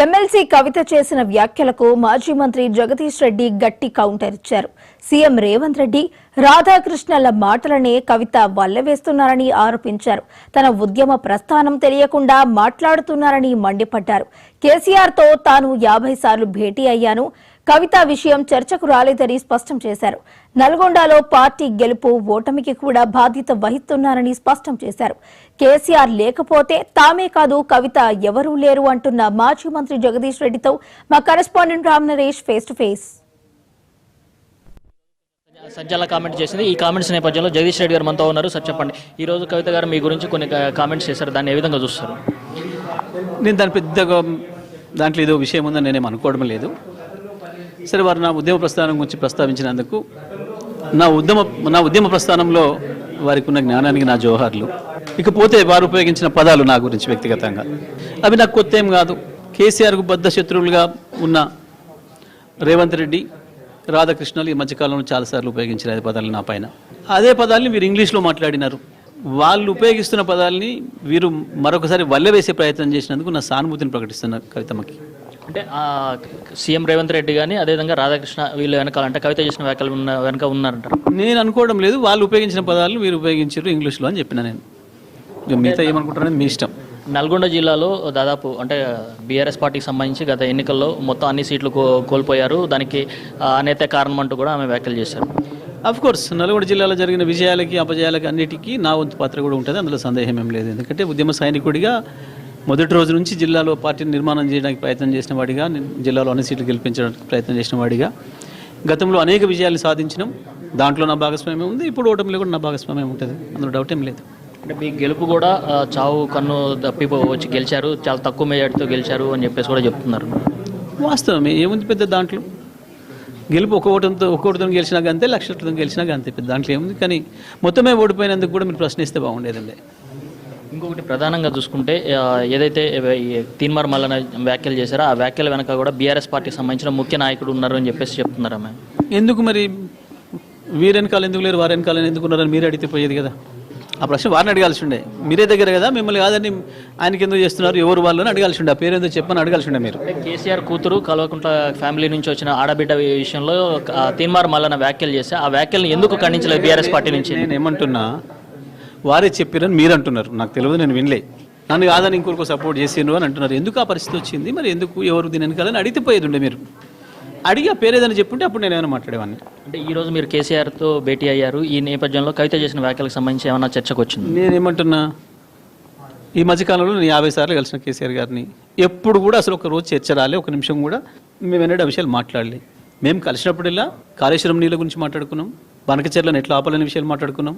MLC కవిత చేసిన వ్యాఖ్యలకు మాజీ మంత్రి జగదీష్ రెడ్డి గట్టి కౌంటర్ ఇచ్చారు. సీఎం రేవంత్ రెడ్డి, రాధాకృష్ణల మాటలనే కవిత వల్లవేస్తున్నారని ఆరోపించారు. తన ఉద్యమ ప్రస్థానం తెలియకుండా మాట్లాడుతున్నారని మండిపడ్డారు. కేసీఆర్తో తాను 50 సార్లు భేటీ అయ్యాను. కవిత విషయం చర్చకు రాలేదని స్పష్టం చేశారు. నల్గొండలో పార్టీ గెలుపు ఓటమికి కూడా బాధ్యత వహిస్తున్నారని స్పష్టం చేశారు. కేసీఆర్ లేకపోతే తామే కాదు కవిత ఎవరూ లేరు అంటున్న మాజీ మంత్రి జగదీష్ రెడ్డితో మా correspondent Ram Naresh face to face. సంచలన కామెంట్ చేసింది. ఈ కామెంట్స్ నేపథ్యంలో జగదీష్ రెడ్డి గారు మనతో ఉన్నారు. సార్ చెప్పండి, ఈ రోజు కవిత గారు మీ గురించి కొన్ని కామెంట్స్ చేశారు, దాన్ని ఏ విధంగా చూస్తారు? నేను దాంట్లో ఏదో విషయం ఉందని నేనేం అనుకోవడం లేదు. సరే, వారు నా ఉద్యమ ప్రస్థానం గురించి ప్రస్తావించినందుకు నా ఉద్యమ ప్రస్థానంలో వారికి ఉన్న జ్ఞానానికి నా జోహార్లు. ఇకపోతే వారు ఉపయోగించిన పదాలు నా గురించి వ్యక్తిగతంగా అవి నాకు కొత్త ఏం కాదు. కేసీఆర్కు బద్ధ శత్రువులుగా ఉన్న రేవంత్ రెడ్డి, రాధాకృష్ణలు ఈ మధ్యకాలంలో చాలాసార్లు ఉపయోగించిన పదాలు నా పైన. అదే పదాలని వీరు ఇంగ్లీష్లో మాట్లాడినారు. వాళ్ళు ఉపయోగిస్తున్న పదాలని వీరు మరొకసారి వల్లవేసే ప్రయత్నం చేసినందుకు నా సానుభూతిని ప్రకటిస్తున్న కవితమ్మకి. అంటే సీఎం రేవంత్ రెడ్డి కానీ అదేవిధంగా రాధాకృష్ణ వీళ్ళు వెనకాలంటే కవిత చేసిన వ్యాఖ్యలు వెనక ఉన్నారంటారు. నేను అనుకోవడం లేదు. వాళ్ళు ఉపయోగించిన పదాలను వీరు ఉపయోగించారు ఇంగ్లీష్లో అని చెప్పిన. నేను మిగతా ఏమనుకుంటారనేది మీ ఇష్టం. నల్గొండ జిల్లాలో దాదాపు అంటే బీఆర్ఎస్ పార్టీకి సంబంధించి గత ఎన్నికల్లో మొత్తం అన్ని సీట్లు కోల్పోయారు. దానికి అనేతే కారణం అంటూ కూడా ఆమె వ్యాఖ్యలు చేశారు. కోర్స్ నల్గొండ జిల్లాలో జరిగిన విజయాలకి అపజయాలకి అన్నిటికీ నా వంతు పాత్ర కూడా ఉంటుంది, అందులో సందేహం ఏం లేదు. ఎందుకంటే ఉద్యమ సైనికుడిగా మొదటి రోజు నుంచి జిల్లాలో పార్టీని నిర్మాణం చేయడానికి ప్రయత్నం చేసిన వాడిగా, జిల్లాలో అన్ని సీట్లు గెలిపించడానికి ప్రయత్నం చేసిన వాడిగా గతంలో అనేక విజయాలు సాధించినాం. దాంట్లో నా భాగస్వామ్యం ఉంది. ఇప్పుడు ఓటమిలో కూడా నా భాగస్వామ్యం ఉంటుంది, అందులో డౌట్ ఏం లేదు. అంటే మీ గెలుపు కూడా చావు కన్ను తప్పిపో వచ్చి గెలిచారు, చాలా తక్కువ మెజార్టీతో గెలిచారు అని చెప్పేసి కూడా చెప్తున్నారు. వాస్తవమే, ఏముంది పెద్ద దాంట్లో. గెలుపు ఒక్కోటితో గెలిచినాక అంతే, లక్షలతో గెలిచినాక అంతే, పెద్ద దాంట్లో ఏముంది. కానీ మొత్తమే ఓడిపోయినందుకు కూడా మీరు ప్రశ్నిస్తే బాగుండేదండి. ఇంకొకటి ప్రధానంగా చూసుకుంటే ఏదైతే తీన్మార్ మల్లన వ్యాఖ్యలు చేశారో ఆ వ్యాఖ్యల వెనక కూడా బీఆర్ఎస్ పార్టీకి సంబంధించిన ముఖ్య నాయకుడు ఉన్నారు అని చెప్పేసి చెప్తున్నారు. ఆమె ఎందుకు మరి వీరెనకాల ఎందుకు లేరు, వారెనకాల ఎందుకు ఉన్నారని మీరు అడిగితే పోయేది కదా. ఆ ప్రశ్న వారిని అడగాల్సి ఉండే. మీరే దగ్గర కదా, మిమ్మల్ని కాదని ఆయనకి ఎందుకు చేస్తున్నారు, ఎవరు వాళ్ళు అని అడగాల్సి ఉండే. ఆ పేరు ఎందుకు చెప్పని అడగాల్సి ఉండే మీరు. కేసీఆర్ కూతురు కల్వకుంట్ల ఫ్యామిలీ నుంచి వచ్చిన ఆడబిడ్డ విషయంలో తీన్మార్ మల్లన వ్యాఖ్యలు చేస్తే ఆ వ్యాఖ్యలను ఎందుకు ఖండించలేదు బీఆర్ఎస్ పార్టీ నుంచి? నేను ఏమంటున్నా, వారే చెప్పారని మీరు అంటున్నారు, నాకు తెలియదు, నేను వినలే. నన్ను కాదని ఇంకొకరు సపోర్ట్ చేసిండ్రు అని అంటున్నారు. ఎందుకు ఆ పరిస్థితి వచ్చింది, మరి ఎందుకు, ఎవరు దీని వెనకాలని అడిగితే పోయేది ఉండే. మీరు అడిగి ఆ పేరు ఏదైనా చెప్పుంటే అప్పుడు నేను ఏమైనా మాట్లాడేవాడిని. అంటే ఈరోజు మీరు కేసీఆర్తో భేటీ అయ్యారు. ఈ నేపథ్యంలో కవిత చేసిన వ్యాఖ్యలకు సంబంధించి ఏమైనా చర్చకు వచ్చింది? నేనేమంటున్నా, ఈ మధ్యకాలంలో నేను 50 సార్లు కలిసిన కేసీఆర్ గారిని. ఎప్పుడు కూడా అసలు ఒక రోజు చర్చ రాలే, ఒక నిమిషం కూడా మేము ఎన్నడూ ఆ విషయాలు మాట్లాడలే. మేము కలిసినప్పుడల్లా కాళేశ్వరం నీళ్ళ గురించి మాట్లాడుకున్నాం, బనకచెర్లను ఎట్లా ఆపాలనే విషయాలు మాట్లాడుకున్నాం,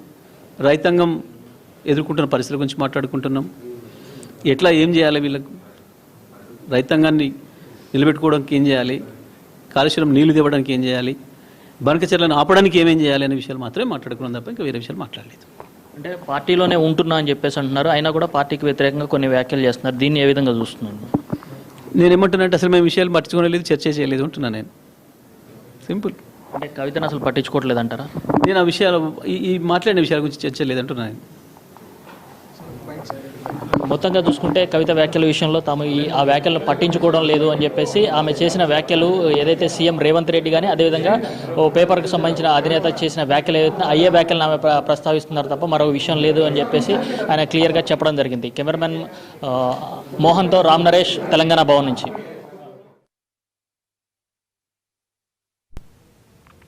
రైతాంగం ఎదుర్కొంటున్న పరిస్థితుల గురించి మాట్లాడుకుంటున్నాం, ఎట్లా ఏం చేయాలి, వీళ్ళకు రైతాంగాన్ని నిలబెట్టుకోవడానికి ఏం చేయాలి, కాళేశ్వరం నీళ్లు తేవడానికి ఏం చేయాలి, బనకచెర్లను ఆపడానికి ఏమేం చేయాలి అనే విషయాలు మాత్రమే మాట్లాడుకున్నాం తప్ప ఇంకా వేరే విషయాలు మాట్లాడలేదు. అంటే పార్టీలోనే ఉంటున్నా అని చెప్పేసి అంటున్నారు, అయినా కూడా పార్టీకి వ్యతిరేకంగా కొన్ని వ్యాఖ్యలు చేస్తున్నారు. దీన్ని ఏ విధంగా చూస్తున్నాను? నేను ఏమంటున్నానంటే అసలు మేము విషయాలు పట్టించుకోలేదు, చర్చ చేయలేదు అంటున్నాను నేను. సింపుల్. అంటే కవితను అసలు పట్టించుకోవట్లేదు అంటారా? నేను ఆ విషయాలు ఈ మాట్లాడిన విషయాల గురించి చర్చ లేదంటున్నాను. మొత్తంగా చూసుకుంటే కవిత వ్యాఖ్యల విషయంలో తాము ఆ వ్యాఖ్యలను పట్టించుకోవడం లేదు అని చెప్పేసి ఆమె చేసిన వ్యాఖ్యలు ఏదైతే సీఎం రేవంత్ రెడ్డి కానీ అదేవిధంగా ఓ పేపర్కి సంబంధించిన అధినేత చేసిన వ్యాఖ్యలు ఏదైతే అయ్యే వ్యాఖ్యలను ఆమె ప్రస్తావిస్తున్నారు తప్ప మరో విషయం లేదు అని చెప్పేసి ఆయన క్లియర్గా చెప్పడం జరిగింది. కెమెరామెన్ మోహన్తో రామ్ నరేష్, తెలంగాణ భవన్ నుంచి.